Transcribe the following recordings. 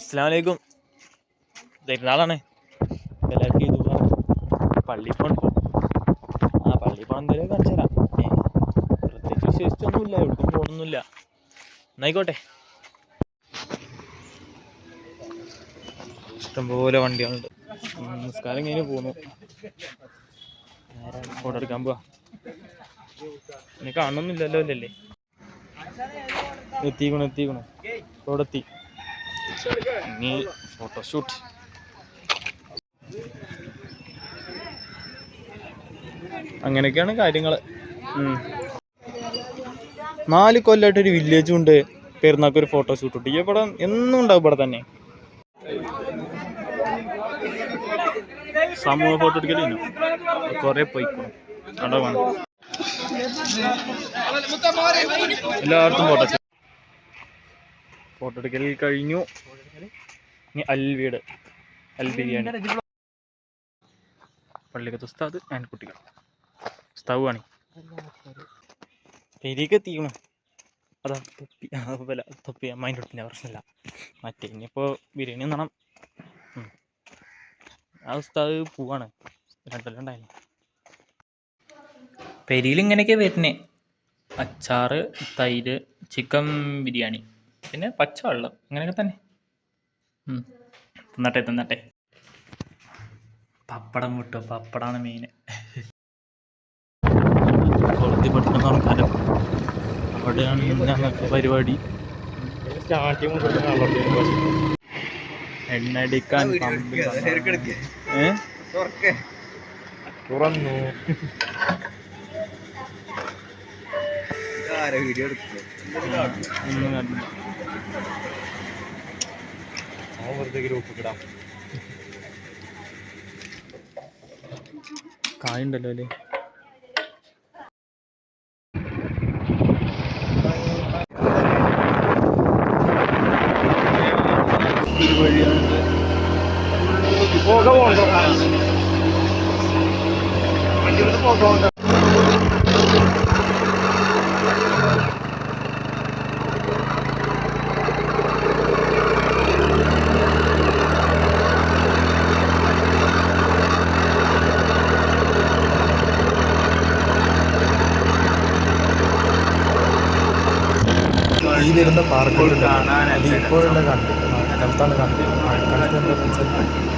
അസ്സലാമലൈക്കും. പെരുന്നാളാണ്, എല്ലാവർക്കും ഇത് പള്ളിയിൽ പോകണം. പള്ളിയിൽ പോകണം എന്തായാലും കാണിച്ചു തരാം. പ്രത്യേകിച്ച് വിശേഷിച്ചൊന്നുമില്ല, എവിടേക്കും പോകണമെന്നില്ല. എന്നായിക്കോട്ടെ. ഇഷ്ടംപോലെ വണ്ടികളുണ്ട്. നിസ്കാരം ഇങ്ങനെ പോന്നു. ഫോട്ടോ എടുക്കാൻ പോവാ. ഇനി കാണുന്നില്ലല്ലോ അല്ലേ? എത്തിക്കണു ഇവിടെ എത്തി. ഇനി ഫോട്ടോഷൂട്ട്. അങ്ങനെയൊക്കെയാണ് കാര്യങ്ങൾ. 4 കൊല്ലമായിട്ടൊരു വില്ലേജും ഉണ്ട്. പെരുന്നാൾക്ക് ഒരു ഫോട്ടോഷൂട്ട് ഉണ്ട്. ഇവിടെ എന്നും ഉണ്ടാവും. ഇവിടെ തന്നെ സമൂഹ ഫോട്ടോ എടുക്കലും കുറെ പോയിക്കോ. എല്ലായിടത്തും ഫോട്ടോ എടുക്കൽ കഴിഞ്ഞു. ഇനി അൽ ബിരിയാണി പള്ളിക്കത്ത് ഉസ്താദ് ആൻഡ് കുട്ടികൾ. ഉസ്താവ് ആണ് പെരിയൊക്കെ എത്തിക്കണു. അതാ തൊപ്പി മൈൻഡൊട്ടിൻ്റെ പ്രശ്നമില്ല. മറ്റേ ഇനിയിപ്പോൾ ബിരിയാണി തിന്നണം. ആ ഉസ്താദ് പോവാണ്. 2 ഉണ്ടായിരുന്നു. പെരിയിൽ ഇങ്ങനെയൊക്കെ വരുന്നേ: അച്ചാറ്, തൈര്, ചിക്കൻ ബിരിയാണി, പിന്നെ പച്ചവെള്ളം, അങ്ങനെയൊക്കെ തന്നെ. തിന്നട്ടെ. പപ്പടം വിട്ടോ, പപ്പടമാണ് മെയിൻ. കൊളുത്തി പഠിക്കുന്ന ആൾക്കാരും അവിടെയാണ് ഞങ്ങൾക്ക് പരിപാടി. എണ്ണടിക്കാൻ തുറന്നു. കായുണ്ടല്ലോ അല്ലേ? ഈ വരുന്ന പാർക്കുണ്ട്, അത് ഇപ്പോഴുള്ള കണ്ടു. മഴക്കാലത്താണ് കണ്ടത്. മഴക്കാലത്ത് എന്താണെന്ന് വെച്ചാൽ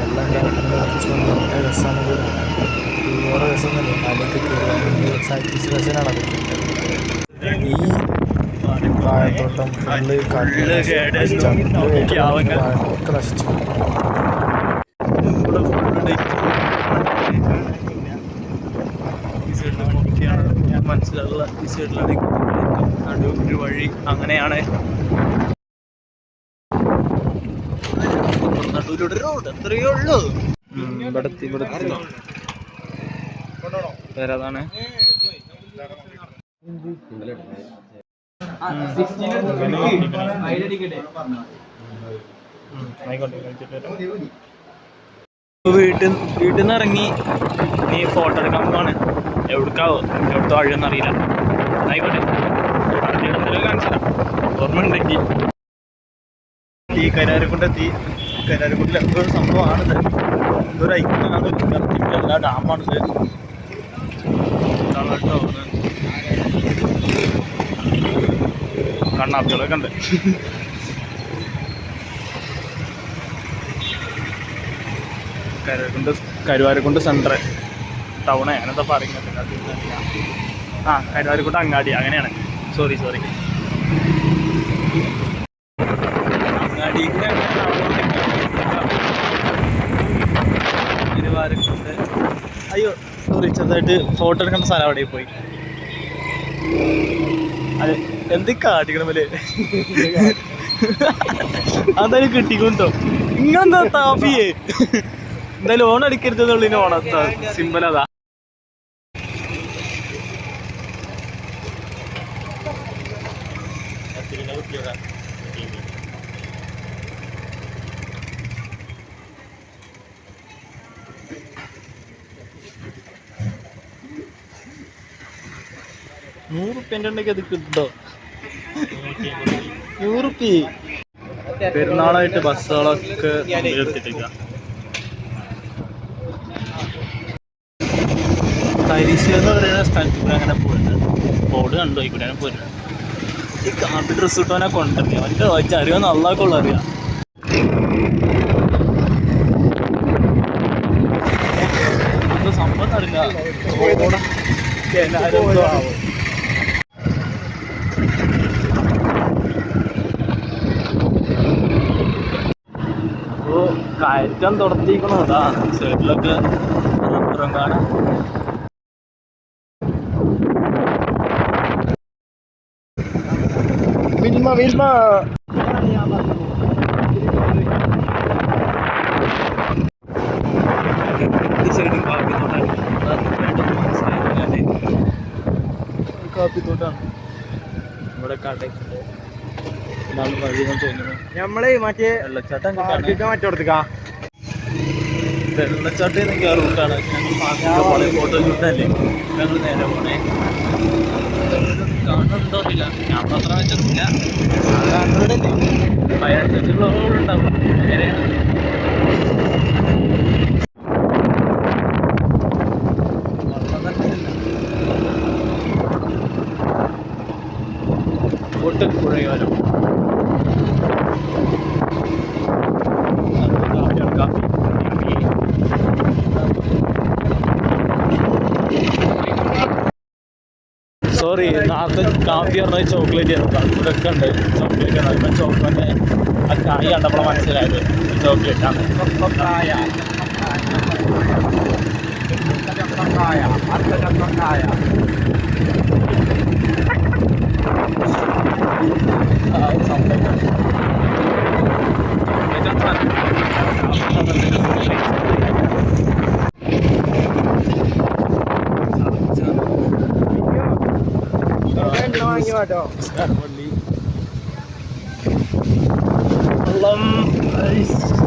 എല്ലാം അങ്ങനെ ഉറച്ചു വന്ന് നല്ല രസമാണ്. വേറെ രസം തന്നെ. മലയൊക്കെ കയറുക സാറ്റിസ്ഫാക്ഷനാണ് അതൊക്കെ. ഈ വാഴത്തോട്ടം ഫുള്ള് നശിച്ചാണ്. വാഴൊക്കെ നശിച്ചു. മനസ്സിലാകുക ഈ സൈഡിലാണ് ഒരു വഴി. അങ്ങനെയാണ് നടുവിലൂടെ റോഡ്. എത്രയേ ഉള്ളൂ. ഇവിടത്തി പേരതാണ്. വീട്ടിൽ നിന്ന് ഇറങ്ങി നീ ഫോട്ടോ എടുക്കാൻ പോവാണ്. എവിടുത്തെ വഴിയൊന്നും അറിയില്ല. ആയിക്കോട്ടെ, കാണിച്ചാ ഓർമ്മ ഉണ്ടെങ്കിൽ. കരാരക്കുണ്ടെത്തി. കരാരക്കുണ്ടിൽ എന്തൊരു സംഭവമാണിത്. എന്തൊരു ഐക്കണാണ്. എല്ലാ ഡാമാണിത്. കേട്ടോ കണ്ണാപ്പികളൊക്കെ ഉണ്ട്. കരുവാരക്കുണ്ട് സെൻറ്റർ ടൗണ് അങ്ങനെന്താ പറയുന്നത്. കരുവാരക്കുണ്ട് അങ്ങാടി, അങ്ങനെയാണ്. സോറി അങ്ങാടി കരുവാരക്കുണ്ട്. അയ്യോ സോറി, ചെറുതായിട്ട് ഫോട്ടോ എടുക്കേണ്ട സ്ഥലം അവിടെ പോയി. അതെ, എന്ത് കാട്ടിക്കണമല്ലേ? അതായത് കിട്ടിക്കൊണ്ടോ ഇങ്ങെന്താ താപ്പിയേ? എന്തായാലും ഓൺ അടിക്കരുതെന്നുള്ളതിന് ഓണത്താ സിമ്പിൾ. അതാ $100 ഉണ്ടെങ്കിൽ അത് കിട്ടോ? 100. പെരുന്നാളായിട്ട് ബസ്സുകളൊക്കെ നിർത്തിയിട്ടില്ല. തരിശ് എന്ന് പറയുന്ന സ്ഥലത്ത് കൂടെ അങ്ങനെ പോയിട്ടുണ്ട്. ബോർഡ് കണ്ടു ഇവിടെ പോരുന്നത്. ഈ കാപ്പി ഡ്രസ്സ് ഇട്ടവനെ കൊണ്ടുവരുന്നത് അവൻ്റെ അറിയാൻ നല്ലാക്കുള്ള അറിയാം. എന്തോ സംഭവം അറിയില്ല. എല്ലാവരും ആവും. അപ്പോൾ കയറ്റം തുടർത്തിക്കണോ അതാ സൈഡിലൊക്കെ അപ്പുറം കാണാം. കാപ്പിത്തോട്ടാണ് ഇവിടെ കടയ്ക്കുണ്ട്. ഇതാണ് വഴിയെന്ന് തോന്നുന്നു. നമ്മള് മറ്റേ വെള്ളച്ചാട്ടം മറ്റോടത്തേക്കാ വെള്ളച്ചാട്ടം എന്നൊക്കെ ആ റൂട്ടാണ്. ഞങ്ങൾ ഫോട്ടോ ഷൂട്ടല്ലേ ഞങ്ങൾ നേരെ പോണേ. കാണുന്നുണ്ടോ ഇല്ല, ഞാൻ അത്ര വെച്ചിട്ടില്ല. 18 വെച്ചുള്ള റോഡുണ്ടാവും നേരെയാണ്. പുഴയോരം സോറി, നേരത്തെ കാപ്പി പറഞ്ഞത് ചോക്ലേറ്റ് ആയിരുന്നു. ഇവിടെയൊക്കെ ഉണ്ട് ചോക്ലേറ്റ് ആണ്. ഇപ്പം ചോക്ലേറ്റ് ആ കായ കണ്ടപ്പോൾ മനസ്സിലായത് ചോക്ലേറ്റ് ആണ്.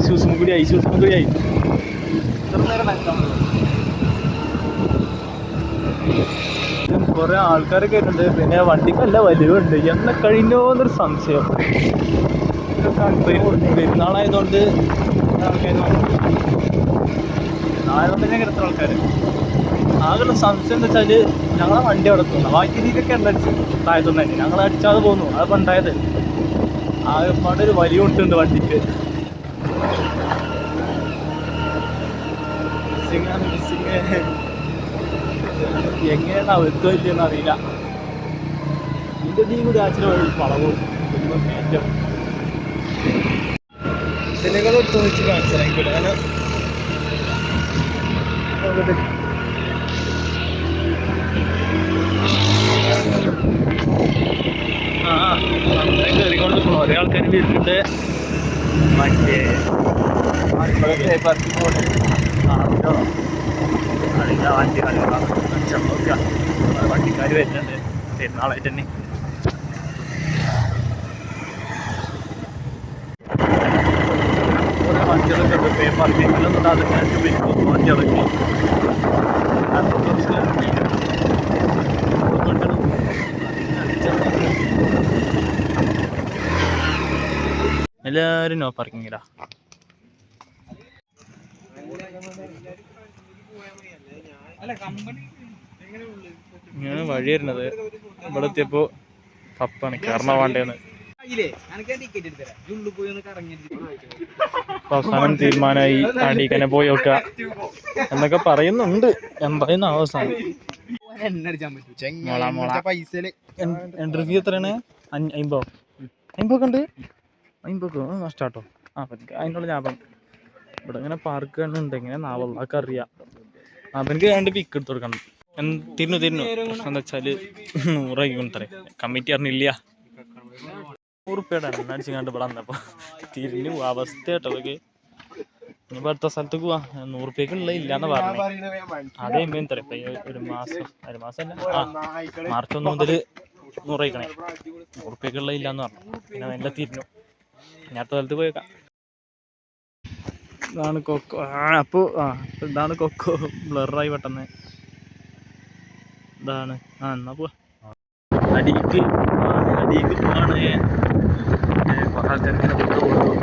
ശൂസും കൂടിയായി. കുറെ ആൾക്കാരൊക്കെ ആയിട്ടുണ്ട്. പിന്നെ വണ്ടിക്ക് നല്ല വലിവുണ്ട്. എന്നെ കഴിഞ്ഞോന്നൊരു സംശയം. പെരുന്നാളായതുകൊണ്ട് നാളെ എത്ര ആൾക്കാർ. ആകെയുള്ള സംശയം എന്താ വെച്ചാൽ ഞങ്ങളെ വണ്ടി അവിടെ എത്തുന്നു. ബാക്കി രീതിക്കൊക്കെ എണ്ണടിച്ച് താഴത്തുനിന്ന് തന്നെ ഞങ്ങൾ അടിച്ചാതെ പോന്നു. അത് പണ്ടായത് ആകെപ്പാടെ ഒരു വലിയ ഉണ്ട് വണ്ടിക്ക്. എങ്ങനെയാണ് അവർക്ക് പറ്റിയെന്ന് അറിയില്ല. ഇതിൻ്റെ ടീം കൂടി ആച്ചിന് വളവും ഏറ്റവും ഇതിനേക്കാൾ എടുത്ത് വെച്ച് മനസ്സിലാക്കില്ല. കാരണം കയറിക്കൊണ്ട് പോകണം. ഒരേ ആൾക്കാർ വരുന്നുണ്ട്. മറ്റേ അതിൻ്റെ വണ്ടി നോക്കുക. വണ്ടിക്കാർ വരുന്നുണ്ട് പെരുന്നാളായിട്ട് തന്നെ. കുറേ വണ്ടികളൊക്കെ ഉണ്ട്. പേ പാർക്കിങ്ങിലൊന്നും അതിനകത്ത് വരുമ്പോൾ വണ്ടികളൊക്കെ എല്ലാവരും നോ പാർക്കിങ്ങിലാ. ഇങ്ങനെ വഴി വരുന്നത് ഇവിടെ എത്തിയപ്പോ പപ്പാണ് കയറണ വേണ്ടേന്ന് അവസാനം തീരുമാനമായി. അടിക്കനെ പോയി നോക്ക എന്നൊക്കെ പറയുന്നുണ്ട്. എന്തായിരുന്നു അവസാനം എൻട്രി ഫീ എത്രയാണ്? 50 ഉണ്ട്. 50 നഷ്ടാട്ടോ. അതിനുള്ള ലാഭം. ഇവിടെ ഇങ്ങനെ പാർക്ക് ഉണ്ട്. ഇങ്ങനെ നാളൊക്കെ അറിയാം. എനിക്ക് 2 പിക്ക് എടുത്ത് കൊടുക്കണം. തിരിഞ്ഞു പ്രശ്നം എന്താ വെച്ചാൽ 100 ആയിക്കൊണ്ടേ കമ്മിറ്റി അറിഞ്ഞില്ല. 100 ഉറുപ്പ്യയുടെ എണ്ണടിച്ച് കണ്ട് ഇവിടെ വന്നപ്പോൾ തിരിഞ്ഞു അവസ്ഥ കേട്ടോ. അതൊക്കെ ഇനിയിപ്പോൾ അടുത്ത സ്ഥലത്തേക്ക് പോവാം. 100 ഉറുപ്പ്യക്കുള്ള ഇല്ലാന്ന് പറഞ്ഞു. അതേ എങ്കിലും തരാം. ഇപ്പം ഒരു മാസം മാർച്ച് 1 മുതൽ 100 ആയിക്കണേ. 100 ഉറുപ്പ്യക്കുള്ള ഇല്ലാന്ന് പറഞ്ഞു. പിന്നെ നല്ല തിരിഞ്ഞു. ഇനി അടുത്ത സ്ഥലത്ത് പോയേക്കാം. ഇതാണ് കൊക്കോ. അപ്പോൾ ഇതാണ് കൊക്കോ. ബ്ലറായി പെട്ടെന്ന് ഇതാണ്. എന്നാ പോവാ. അടിക്ക് പോവാണ്. കുറേ ആൾക്കാർ ഇങ്ങനെ വിട്ടു പോകുന്നു.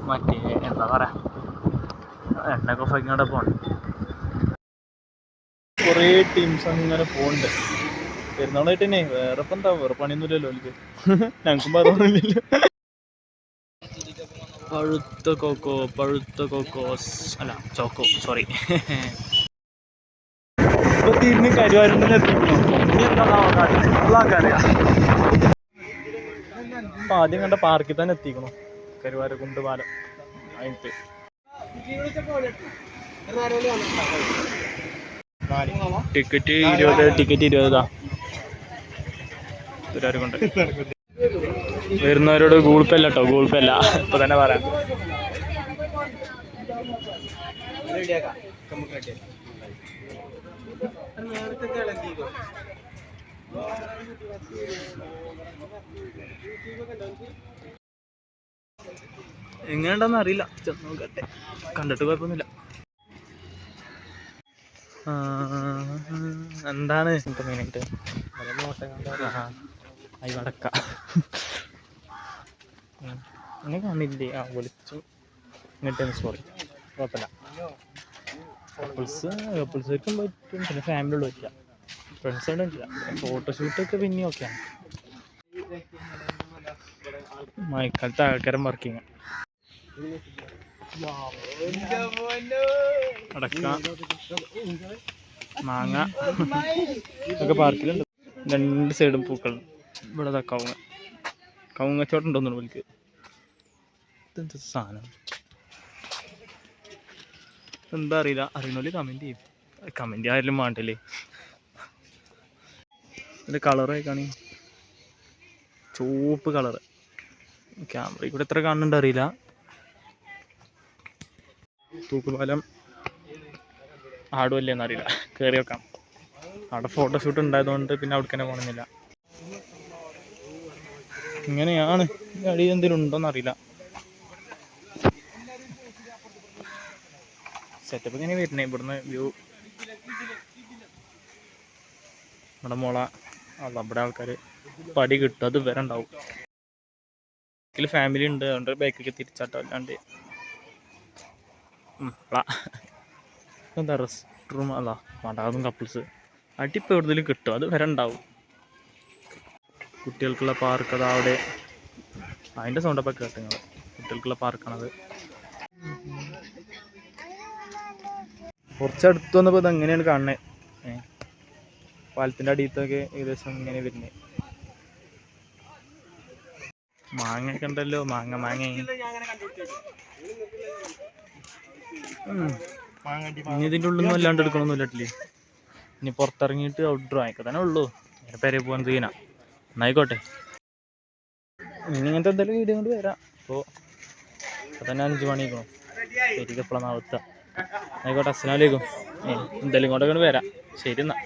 മറ്റേ എന്താ പറയുക, എണ്ണയൊക്കെ ഫൈങ്ങടെ പോകണം. കുറേ ടീംസ് അങ്ങനെ പോകുന്നുണ്ട് പെരുന്നാളായിട്ട് തന്നെ. വേറെ ഇപ്പം എന്താ, വേറെ പണിയൊന്നുമില്ലല്ലോ എനിക്ക്. ഞങ്ങൾക്കും പറഞ്ഞില്ല. പഴുത്ത കോക്കോസ് അല്ല ചോക്കോ, സോറി. ഇപ്പൊ തിരിഞ്ഞ് കരുവാരുണ്ടെന്ന് എത്തിക്കണോ, ഇനി എന്താണെന്നറിയാം. അപ്പൊ ആദ്യം കണ്ട പാർക്കിൽ തന്നെ എത്തിക്കണോ, കരുവാരക്കുണ്ട് പാലം ആയിട്ട്. ടിക്കറ്റ് 20 കരുവാരക്കുണ്ട്. വരുന്നവരോട് ഗൂഗിൾ പേ അല്ല കേട്ടോ, ഗൂഗിൾ പേ അല്ല, ഇപ്പൊ തന്നെ പറയാം. എങ്ങനെയുണ്ടെന്ന് അറിയില്ല, ചെന്ന് നോക്കട്ടെ. കണ്ടിട്ട് കുഴപ്പമൊന്നുമില്ല. എന്താണ് എനിക്ക് മെയിനായിട്ട് വടക്ക എന്നെ കാണില്ലേ? ആ വിളിച്ചു ഇങ്ങോട്ട്. സോറി, കുഴപ്പമില്ല. കപ്പിൾസൊക്കെ പറ്റും, പിന്നെ ഫാമിലിയോട് പറ്റില്ല, ഫ്രണ്ട്സോട് പറ്റില്ല. ഫോട്ടോഷൂട്ടൊക്കെ പിന്നെ ഓക്കെയാണ്. മഴക്കാലത്ത് ആൾക്കാരും വർക്കിങ്. അടക്ക, മാങ്ങ ഒക്കെ പാർക്കിലുണ്ട്. രണ്ട് സൈഡും പൂക്കൾ. ഇവിടെ കവുങ്ങച്ചോട്ടുണ്ടോന്നു വിളിക്ക്. ഇതെന്ത് സാധനം എന്താ അറിയില്ല, അറിയണോല് കമൻറ്റ് ചെയ്യും. കമൻറ്റ് ആയാലും വേണ്ടല്ലേ. ഇതിൻ്റെ കളറായി കാണി, ചുവപ്പ് കളറ്. ക്യാമറയിൽ കൂടെ എത്ര കാണുന്നുണ്ട് അറിയില്ല. തൂക്കുപാലം ആടുമല്ലേന്ന് അറിയില്ല, കയറി വെക്കാം. അവിടെ ഫോട്ടോഷൂട്ട് ഉണ്ടായതുകൊണ്ട് പിന്നെ അവിടെ തന്നെ പോകണമെന്നില്ല. ഇങ്ങനെയാണ്. അടിയിൽ എന്തെങ്കിലും ഉണ്ടോയെന്ന് അറിയില്ല. സെറ്റപ്പ് ഇങ്ങനെ വരുന്നേ. ഇവിടുന്ന് വ്യൂ നമ്മുടെ മുള അവിടെ ആൾക്കാർ പടി കിട്ടും, അത് വരെ ഉണ്ടാവും. ഫാമിലി ഉണ്ട്, അതുകൊണ്ട് ബൈക്കൊക്കെ തിരിച്ചാട്ടോ. അല്ലാണ്ട് എന്താ റെസ്റ്റ് റൂം അല്ല വേണ്ടാതും കപ്പിൾസ് അടിപ്പോൾ എവിടെയെങ്കിലും കിട്ടും, അത് വരെ ഉണ്ടാവും. കുട്ടികൾക്കുള്ള പാർക്ക് അത് അവിടെ, അതിൻ്റെ സൗണ്ടപ്പോൾ കേട്ടുങ്ങൾ. കുട്ടികൾക്കുള്ള പാർക്കാണത്. കുറച്ചടുത്ത് വന്നപ്പോൾ ഇത് എങ്ങനെയാണ് കാണുന്നത്. പാലത്തിൻ്റെ അടിയത്തൊക്കെ ഏകദേശം ഇങ്ങനെ വരുന്നത്. മാങ്ങയൊക്കെ ഉണ്ടല്ലോ, മാങ്ങ ഇനി ഇതിൻ്റെ ഉള്ളിൽ നിന്ന് വല്ലാണ്ട് എടുക്കണമെന്നില്ല. ഇനി പുറത്തിറങ്ങിയിട്ട് ഔട്ട്ഡോർ വാങ്ങിക്കുക തന്നെ ഉള്ളൂ. നേരെ പേരെ പോകാൻ തീനാ. എന്നായിക്കോട്ടെ, ഇനി ഇങ്ങനത്തെ എന്തെങ്കിലും വീഡിയോ കൊണ്ട് വരാം. അപ്പോൾ തന്നെ 5 മണിക്കോ ശരിക്കും എപ്പോഴാണ് എത്തുക. ആയിക്കോട്ടെ, അസ്സലാമു അലൈക്കും. എന്തായാലും ഇങ്ങോട്ടൊക്കെ വരാം. ശരി എന്നാൽ.